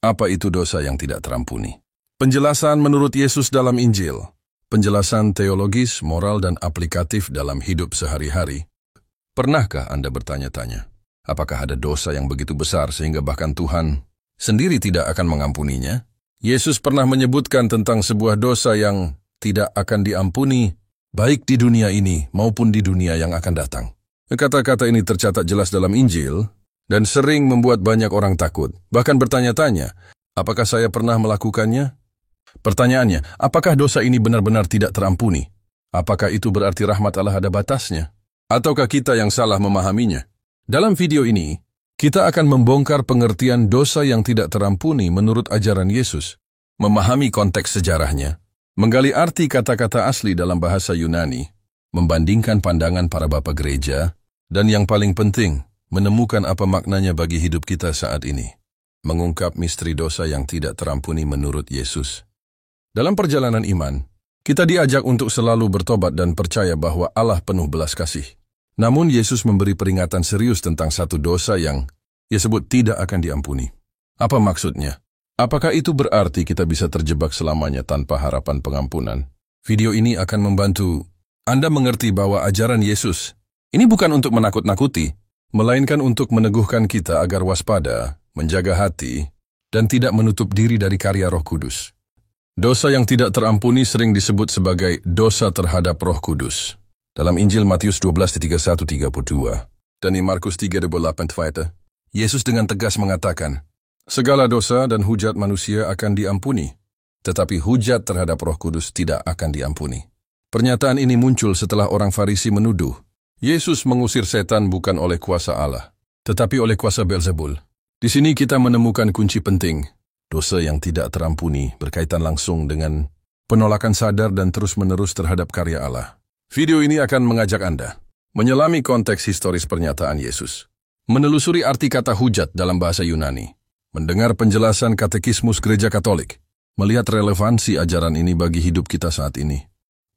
Apa itu dosa yang tidak terampuni? Penjelasan menurut Yesus dalam Injil. Penjelasan teologis, moral, dan aplikatif dalam hidup sehari-hari. Pernahkah Anda bertanya-tanya, apakah ada dosa yang begitu besar sehingga bahkan Tuhan sendiri tidak akan mengampuninya? Yesus pernah menyebutkan tentang sebuah dosa yang tidak akan diampuni, baik di dunia ini maupun di dunia yang akan datang. Kata-kata ini tercatat jelas dalam Injil, dan sering membuat banyak orang takut, bahkan bertanya-tanya, apakah saya pernah melakukannya? Pertanyaannya, apakah dosa ini benar-benar tidak terampuni? Apakah itu berarti rahmat Allah ada batasnya? Ataukah kita yang salah memahaminya? Dalam video ini, kita akan membongkar pengertian dosa yang tidak terampuni menurut ajaran Yesus, memahami konteks sejarahnya, menggali arti kata-kata asli dalam bahasa Yunani, membandingkan pandangan para bapa gereja, dan yang paling penting, menemukan apa maknanya bagi hidup kita saat ini. Mengungkap misteri dosa yang tidak terampuni menurut Yesus. Dalam perjalanan iman, kita diajak untuk selalu bertobat dan percaya bahwa Allah penuh belas kasih. Namun Yesus memberi peringatan serius tentang satu dosa yang Ia sebut tidak akan diampuni. Apa maksudnya? Apakah itu berarti kita bisa terjebak selamanya tanpa harapan pengampunan? Video ini akan membantu Anda mengerti bahwa ajaran Yesus ini bukan untuk menakut-nakuti, melainkan untuk meneguhkan kita agar waspada, menjaga hati, dan tidak menutup diri dari karya Roh Kudus. Dosa yang tidak terampuni sering disebut sebagai dosa terhadap Roh Kudus. Dalam Injil Matius 12:31-32 dan di Markus 3:8, Yesus dengan tegas mengatakan, segala dosa dan hujat manusia akan diampuni, tetapi hujat terhadap Roh Kudus tidak akan diampuni. Pernyataan ini muncul setelah orang Farisi menuduh Yesus mengusir setan bukan oleh kuasa Allah, tetapi oleh kuasa Beelzebul. Di sini kita menemukan kunci penting. Dosa yang tidak terampuni berkaitan langsung dengan penolakan sadar dan terus-menerus terhadap karya Allah. Video ini akan mengajak Anda menyelami konteks historis pernyataan Yesus, menelusuri arti kata hujat dalam bahasa Yunani, mendengar penjelasan katekismus Gereja Katolik, melihat relevansi ajaran ini bagi hidup kita saat ini.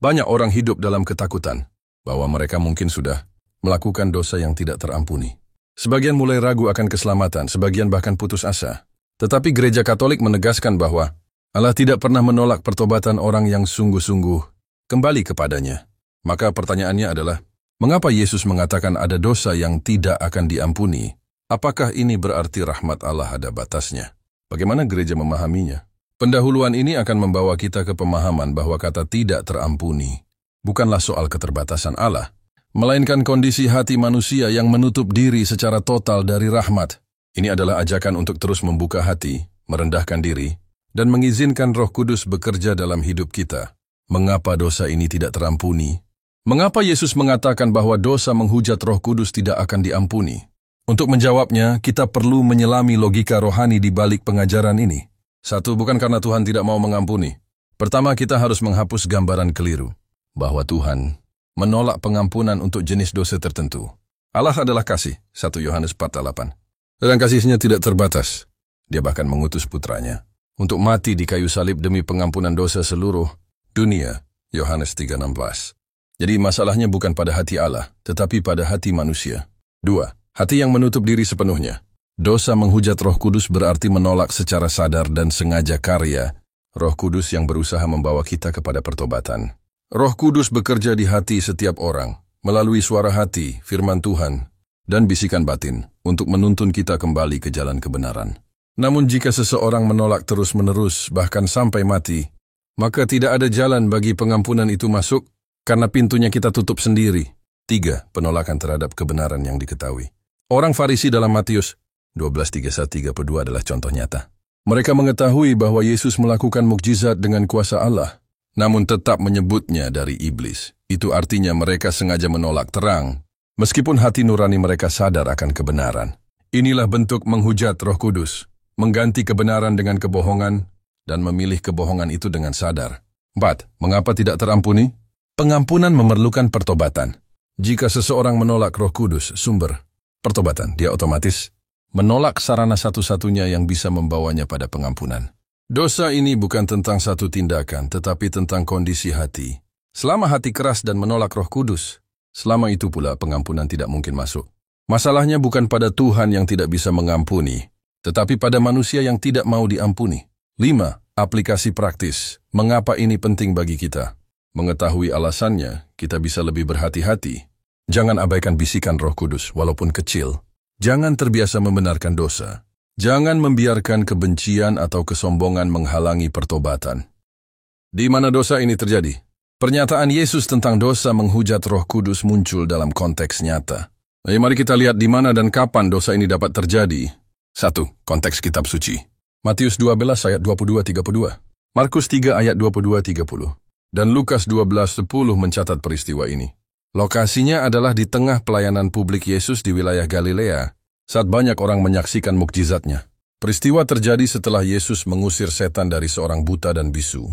Banyak orang hidup dalam ketakutan bahwa mereka mungkin sudah melakukan dosa yang tidak terampuni. Sebagian mulai ragu akan keselamatan, sebagian bahkan putus asa. Tetapi Gereja Katolik menegaskan bahwa Allah tidak pernah menolak pertobatan orang yang sungguh-sungguh kembali kepadanya. Maka pertanyaannya adalah, mengapa Yesus mengatakan ada dosa yang tidak akan diampuni? Apakah ini berarti rahmat Allah ada batasnya? Bagaimana gereja memahaminya? Pendahuluan ini akan membawa kita ke pemahaman bahwa kata tidak terampuni bukanlah soal keterbatasan Allah, melainkan kondisi hati manusia yang menutup diri secara total dari rahmat. Ini adalah ajakan untuk terus membuka hati, merendahkan diri, dan mengizinkan Roh Kudus bekerja dalam hidup kita. Mengapa dosa ini tidak terampuni? Mengapa Yesus mengatakan bahwa dosa menghujat Roh Kudus tidak akan diampuni? Untuk menjawabnya, kita perlu menyelami logika rohani di balik pengajaran ini. Satu, bukan karena Tuhan tidak mau mengampuni. Pertama, kita harus menghapus gambaran keliru bahwa Tuhan menolak pengampunan untuk jenis dosa tertentu. Allah adalah kasih, 1 Yohanes 4:8. Dan kasih-Nya tidak terbatas. Dia bahkan mengutus putranya untuk mati di kayu salib demi pengampunan dosa seluruh dunia, Yohanes 3:16. Jadi masalahnya bukan pada hati Allah, tetapi pada hati manusia. 2. Hati yang menutup diri sepenuhnya. Dosa menghujat Roh Kudus berarti menolak secara sadar dan sengaja karya Roh Kudus yang berusaha membawa kita kepada pertobatan. Roh Kudus bekerja di hati setiap orang, melalui suara hati, firman Tuhan, dan bisikan batin, untuk menuntun kita kembali ke jalan kebenaran. Namun jika seseorang menolak terus-menerus, bahkan sampai mati, maka tidak ada jalan bagi pengampunan itu masuk, karena pintunya kita tutup sendiri. 3. Penolakan terhadap kebenaran yang diketahui. Orang Farisi dalam Matius 12:31-32 adalah contoh nyata. Mereka mengetahui bahwa Yesus melakukan mukjizat dengan kuasa Allah, namun tetap menyebutnya dari iblis. Itu artinya mereka sengaja menolak terang, meskipun hati nurani mereka sadar akan kebenaran. Inilah bentuk menghujat Roh Kudus, mengganti kebenaran dengan kebohongan, dan memilih kebohongan itu dengan sadar. 4. Mengapa tidak terampuni? Pengampunan memerlukan pertobatan. Jika seseorang menolak Roh Kudus, sumber pertobatan, dia otomatis menolak sarana satu-satunya yang bisa membawanya pada pengampunan. Dosa ini bukan tentang satu tindakan, tetapi tentang kondisi hati. Selama hati keras dan menolak Roh Kudus, selama itu pula pengampunan tidak mungkin masuk. Masalahnya bukan pada Tuhan yang tidak bisa mengampuni, tetapi pada manusia yang tidak mau diampuni. 5. Aplikasi praktis. Mengapa ini penting bagi kita? Mengetahui alasannya, kita bisa lebih berhati-hati. Jangan abaikan bisikan Roh Kudus, walaupun kecil. Jangan terbiasa membenarkan dosa. Jangan membiarkan kebencian atau kesombongan menghalangi pertobatan. Di mana dosa ini terjadi? Pernyataan Yesus tentang dosa menghujat Roh Kudus muncul dalam konteks nyata. Mari kita lihat di mana dan kapan dosa ini dapat terjadi. 1. Konteks kitab suci. Matius 12 ayat 22-32. Markus 3 ayat 22-30. Dan Lukas 12:10 mencatat peristiwa ini. Lokasinya adalah di tengah pelayanan publik Yesus di wilayah Galilea, saat banyak orang menyaksikan mukjizatnya. Peristiwa terjadi setelah Yesus mengusir setan dari seorang buta dan bisu.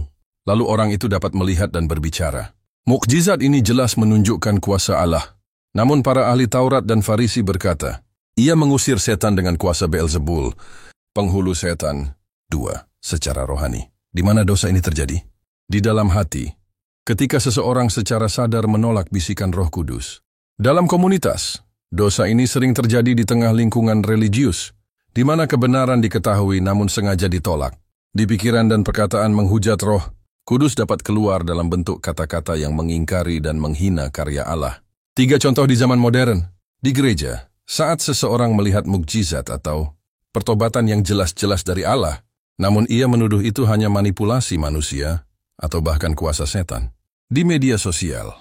Lalu orang itu dapat melihat dan berbicara. Mukjizat ini jelas menunjukkan kuasa Allah. Namun para ahli Taurat dan Farisi berkata, ia mengusir setan dengan kuasa Beelzebul, penghulu setan. 2. Secara rohani. Di mana dosa ini terjadi? Di dalam hati. Ketika seseorang secara sadar menolak bisikan Roh Kudus. Dalam komunitas, dosa ini sering terjadi di tengah lingkungan religius, di mana kebenaran diketahui namun sengaja ditolak. Di pikiran dan perkataan menghujat Roh Kudus dapat keluar dalam bentuk kata-kata yang mengingkari dan menghina karya Allah. 3 contoh di zaman modern. Di gereja, saat seseorang melihat mukjizat atau pertobatan yang jelas-jelas dari Allah, namun ia menuduh itu hanya manipulasi manusia atau bahkan kuasa setan. Di media sosial,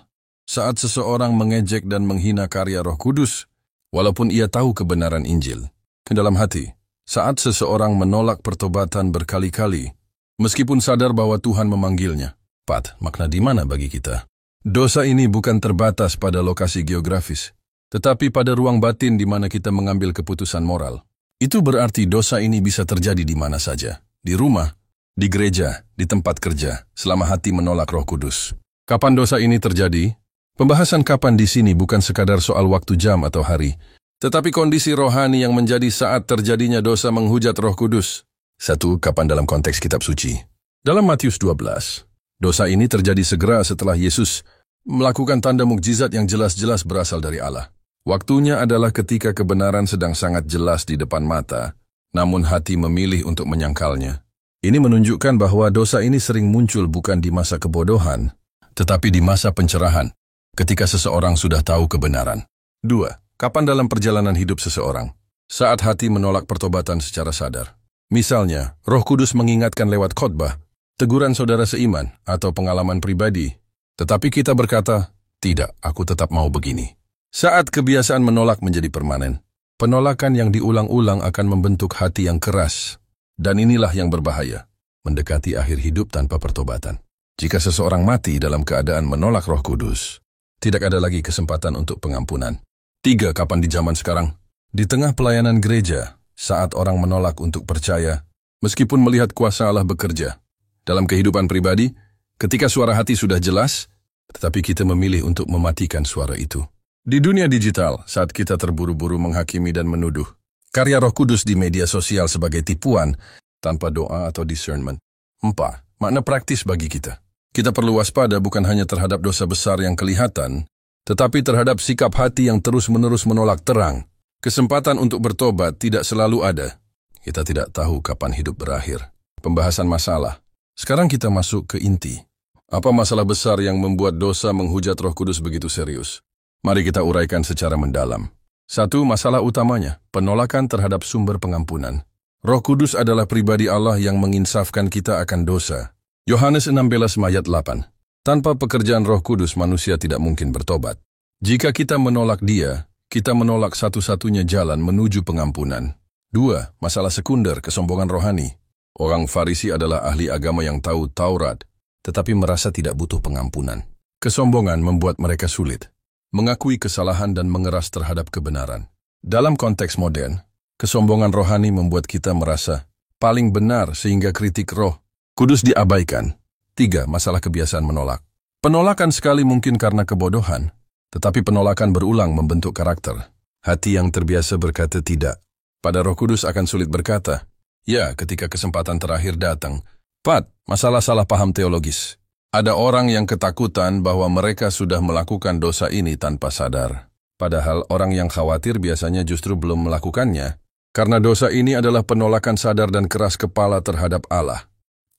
saat seseorang mengejek dan menghina karya Roh Kudus, walaupun ia tahu kebenaran Injil. Dalam hati, saat seseorang menolak pertobatan berkali-kali, meskipun sadar bahwa Tuhan memanggilnya. 4. Makna di mana bagi kita? Dosa ini bukan terbatas pada lokasi geografis, tetapi pada ruang batin di mana kita mengambil keputusan moral. Itu berarti dosa ini bisa terjadi di mana saja. Di rumah, di gereja, di tempat kerja, selama hati menolak Roh Kudus. Kapan dosa ini terjadi? Pembahasan kapan di sini bukan sekadar soal waktu jam atau hari, tetapi kondisi rohani yang menjadi saat terjadinya dosa menghujat Roh Kudus. 1. Kapan dalam konteks kitab suci? Dalam Matius 12, dosa ini terjadi segera setelah Yesus melakukan tanda mukjizat yang jelas-jelas berasal dari Allah. Waktunya adalah ketika kebenaran sedang sangat jelas di depan mata, namun hati memilih untuk menyangkalnya. Ini menunjukkan bahwa dosa ini sering muncul bukan di masa kebodohan, tetapi di masa pencerahan, ketika seseorang sudah tahu kebenaran. 2. Kapan dalam perjalanan hidup seseorang? Saat hati menolak pertobatan secara sadar. Misalnya, Roh Kudus mengingatkan lewat khotbah, teguran saudara seiman, atau pengalaman pribadi. Tetapi kita berkata, tidak, aku tetap mau begini. Saat kebiasaan menolak menjadi permanen, penolakan yang diulang-ulang akan membentuk hati yang keras. Dan inilah yang berbahaya, mendekati akhir hidup tanpa pertobatan. Jika seseorang mati dalam keadaan menolak Roh Kudus, tidak ada lagi kesempatan untuk pengampunan. 3. Kapan di zaman sekarang? Di tengah pelayanan gereja, saat orang menolak untuk percaya, meskipun melihat kuasa Allah bekerja. Dalam kehidupan pribadi, ketika suara hati sudah jelas, tetapi kita memilih untuk mematikan suara itu. Di dunia digital, saat kita terburu-buru menghakimi dan menuduh, karya Roh Kudus di media sosial sebagai tipuan, tanpa doa atau discernment. 4. Makna praktis bagi kita. Kita perlu waspada bukan hanya terhadap dosa besar yang kelihatan, tetapi terhadap sikap hati yang terus-menerus menolak terang. Kesempatan untuk bertobat tidak selalu ada. Kita tidak tahu kapan hidup berakhir. Pembahasan masalah. Sekarang kita masuk ke inti. Apa masalah besar yang membuat dosa menghujat Roh Kudus begitu serius? Mari kita uraikan secara mendalam. 1. Masalah utamanya, penolakan terhadap sumber pengampunan. Roh Kudus adalah pribadi Allah yang menginsafkan kita akan dosa. Yohanes 16 ayat 8. Tanpa pekerjaan Roh Kudus manusia tidak mungkin bertobat. Jika kita menolak Dia, kita menolak satu-satunya jalan menuju pengampunan. 2. Masalah sekunder, kesombongan rohani. Orang Farisi adalah ahli agama yang tahu Taurat, tetapi merasa tidak butuh pengampunan. Kesombongan membuat mereka sulit mengakui kesalahan dan mengeras terhadap kebenaran. Dalam konteks modern, kesombongan rohani membuat kita merasa paling benar sehingga kritik Roh Kudus diabaikan. 3. Masalah kebiasaan menolak. Penolakan sekali mungkin karena kebodohan, tetapi penolakan berulang membentuk karakter. Hati yang terbiasa berkata tidak pada Roh Kudus akan sulit berkata ya ketika kesempatan terakhir datang. 4. Masalah salah paham teologis. Ada orang yang ketakutan bahwa mereka sudah melakukan dosa ini tanpa sadar. Padahal orang yang khawatir biasanya justru belum melakukannya, Karena dosa ini adalah penolakan sadar dan keras kepala terhadap Allah.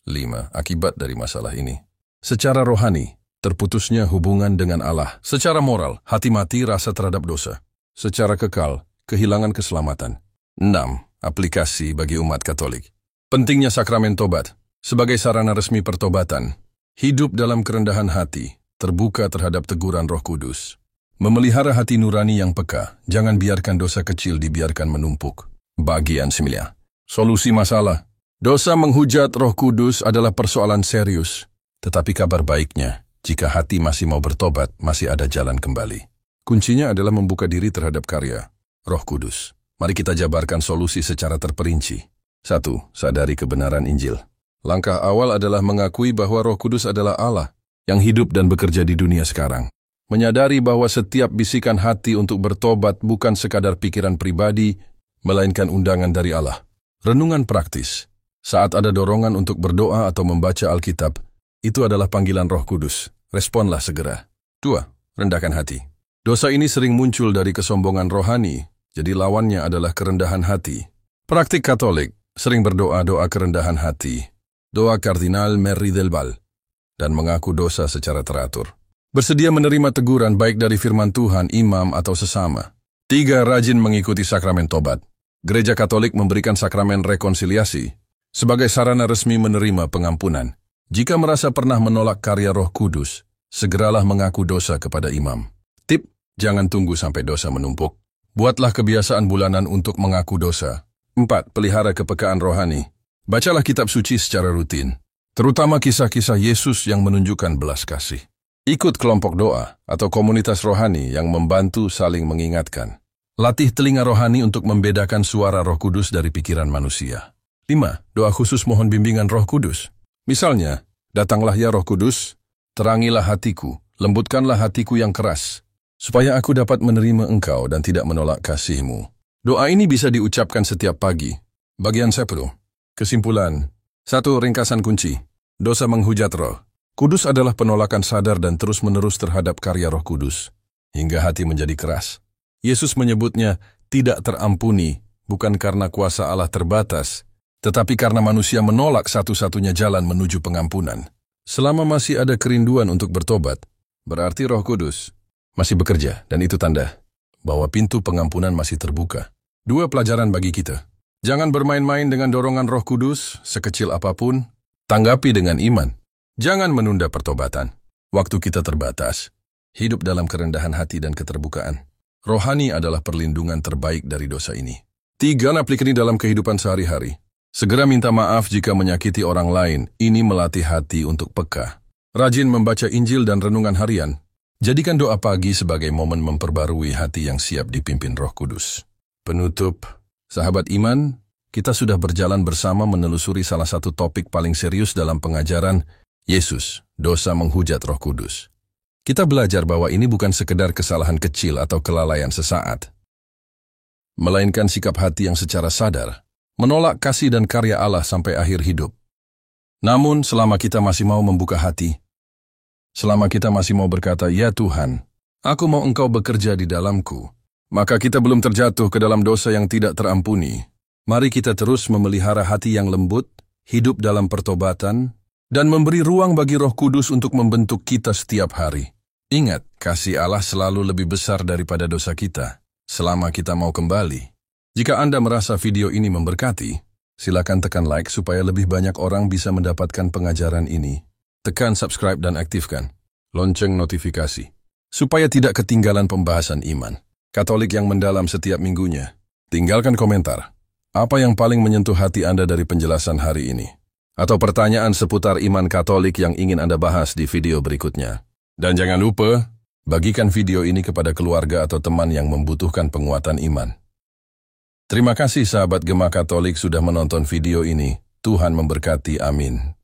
5. Akibat dari masalah ini. Secara rohani, terputusnya hubungan dengan Allah. Secara moral, hati mati rasa terhadap dosa. Secara kekal, kehilangan keselamatan. 6. Aplikasi bagi umat Katolik. Pentingnya sakramen tobat. Sebagai sarana resmi pertobatan, hidup dalam kerendahan hati, terbuka terhadap teguran Roh Kudus. Memelihara hati nurani yang peka, jangan biarkan dosa kecil dibiarkan menumpuk. Bagian 9. Solusi masalah. Dosa menghujat Roh Kudus adalah persoalan serius. Tetapi kabar baiknya, jika hati masih mau bertobat, masih ada jalan kembali. Kuncinya adalah membuka diri terhadap karya Roh Kudus. Mari kita jabarkan solusi secara terperinci. 1. Sadari kebenaran Injil. Langkah awal adalah mengakui bahwa Roh Kudus adalah Allah yang hidup dan bekerja di dunia sekarang. Menyadari bahwa setiap bisikan hati untuk bertobat bukan sekadar pikiran pribadi, melainkan undangan dari Allah. Renungan praktis. Saat ada dorongan untuk berdoa atau membaca Alkitab, itu adalah panggilan Roh Kudus. Responlah segera. 2. Rendahkan hati. Dosa ini sering muncul dari kesombongan rohani, jadi lawannya adalah kerendahan hati. Praktik Katolik sering berdoa doa kerendahan hati, doa Kardinal Merry del Val, dan mengaku dosa secara teratur. Bersedia menerima teguran baik dari firman Tuhan, imam, atau sesama. 3. Rajin mengikuti sakramen tobat. Gereja Katolik memberikan sakramen rekonsiliasi sebagai sarana resmi menerima pengampunan. Jika merasa pernah menolak karya Roh Kudus, segeralah mengaku dosa kepada imam. Tip, jangan tunggu sampai dosa menumpuk. Buatlah kebiasaan bulanan untuk mengaku dosa. 4. Pelihara kepekaan rohani. Bacalah kitab suci secara rutin, terutama kisah-kisah Yesus yang menunjukkan belas kasih. Ikut kelompok doa atau komunitas rohani yang membantu saling mengingatkan. Latih telinga rohani untuk membedakan suara Roh Kudus dari pikiran manusia. 5. Doa khusus mohon bimbingan Roh Kudus. Misalnya, datanglah ya Roh Kudus, terangilah hatiku, lembutkanlah hatiku yang keras, supaya aku dapat menerima Engkau dan tidak menolak kasih-Mu. Doa ini bisa diucapkan setiap pagi. Bagian 10. Kesimpulan. 1. Ringkasan kunci. Dosa menghujat Roh Kudus adalah penolakan sadar dan terus-menerus terhadap karya Roh Kudus, hingga hati menjadi keras. Yesus menyebutnya tidak terampuni, bukan karena kuasa Allah terbatas, tetapi karena manusia menolak satu-satunya jalan menuju pengampunan. Selama masih ada kerinduan untuk bertobat, berarti Roh Kudus masih bekerja, dan itu tanda bahwa pintu pengampunan masih terbuka. 2. Pelajaran bagi kita. Jangan bermain-main dengan dorongan Roh Kudus, sekecil apapun, tanggapi dengan iman. Jangan menunda pertobatan. Waktu kita terbatas. Hidup dalam kerendahan hati dan keterbukaan. Rohani adalah perlindungan terbaik dari dosa ini. 3. Aplikasi dalam kehidupan sehari-hari. Segera minta maaf jika menyakiti orang lain. Ini melatih hati untuk peka. Rajin membaca Injil dan renungan harian. Jadikan doa pagi sebagai momen memperbarui hati yang siap dipimpin Roh Kudus. Penutup. Sahabat iman, kita sudah berjalan bersama menelusuri salah satu topik paling serius dalam pengajaran Yesus, dosa menghujat Roh Kudus. Kita belajar bahwa ini bukan sekedar kesalahan kecil atau kelalaian sesaat, melainkan sikap hati yang secara sadar menolak kasih dan karya Allah sampai akhir hidup. Namun, selama kita masih mau membuka hati, selama kita masih mau berkata, "Ya Tuhan, aku mau Engkau bekerja di dalamku," maka kita belum terjatuh ke dalam dosa yang tidak terampuni. Mari kita terus memelihara hati yang lembut, hidup dalam pertobatan, dan memberi ruang bagi Roh Kudus untuk membentuk kita setiap hari. Ingat, kasih Allah selalu lebih besar daripada dosa kita, selama kita mau kembali. Jika Anda merasa video ini memberkati, silakan tekan like supaya lebih banyak orang bisa mendapatkan pengajaran ini. Tekan subscribe dan aktifkan lonceng notifikasi, supaya tidak ketinggalan pembahasan iman Katolik yang mendalam setiap minggunya. Tinggalkan komentar, apa yang paling menyentuh hati Anda dari penjelasan hari ini? Atau pertanyaan seputar iman Katolik yang ingin Anda bahas di video berikutnya. Dan jangan lupa, bagikan video ini kepada keluarga atau teman yang membutuhkan penguatan iman. Terima kasih sahabat Gema Katolik sudah menonton video ini. Tuhan memberkati, amin.